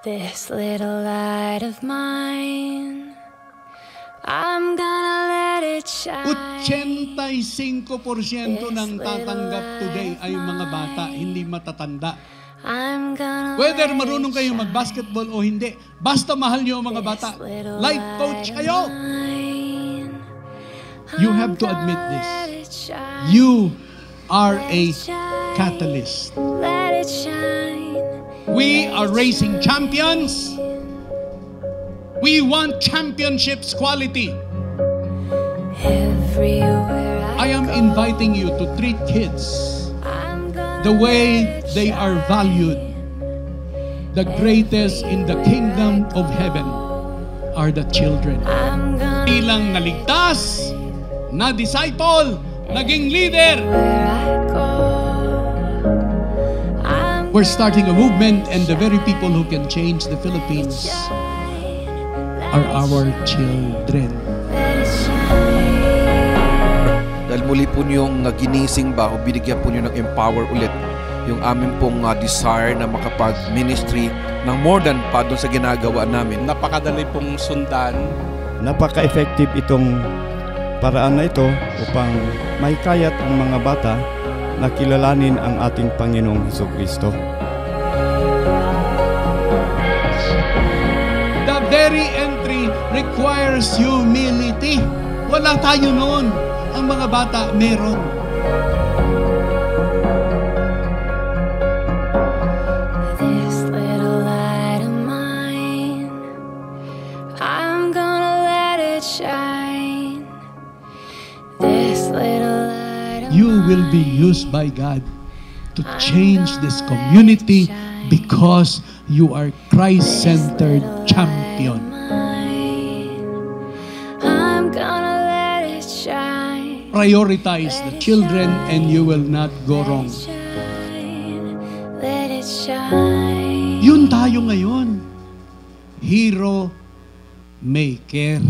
This little light of mine, I'm gonna let it shine. 85% ng tatanggap today ay mga bata, hindi matatanda. I'm gonna Whether marunong kayo mag-basketball o hindi, basta mahal niyo ang mga bata. Life coach kayo. You have to admit this. You are a catalyst. Let it shine. We are raising champions. We want championships quality. Everywhere I am inviting you to treat kids the way they are valued. The greatest in the kingdom of heaven are the children. Ilang naligtas, na disciple, naging leader. We're starting a movement, and the very people who can change the Philippines are our children. Dahil muli po niyong ginising ba o binigyan po niyo ng empower ulit yung aming pong desire na makapag-ministry ng more than pa doon sa ginagawa namin. Napakadali pong sundan. Napaka-effective itong paraan na ito upang mahikayat ang mga bata na kilalanin ang ating Panginoong Hesukristo. The very entry requires humility. Wala tayo noon. Ang mga bata meron. This little light of mine, I'm gonna let it shine. This little light of You will be used by God to change this community because you are Christ-centered champion. I'm gonna let it shine. Prioritize the children and you will not go wrong. Let it shine. Yun tayo ngayon. Hero maker.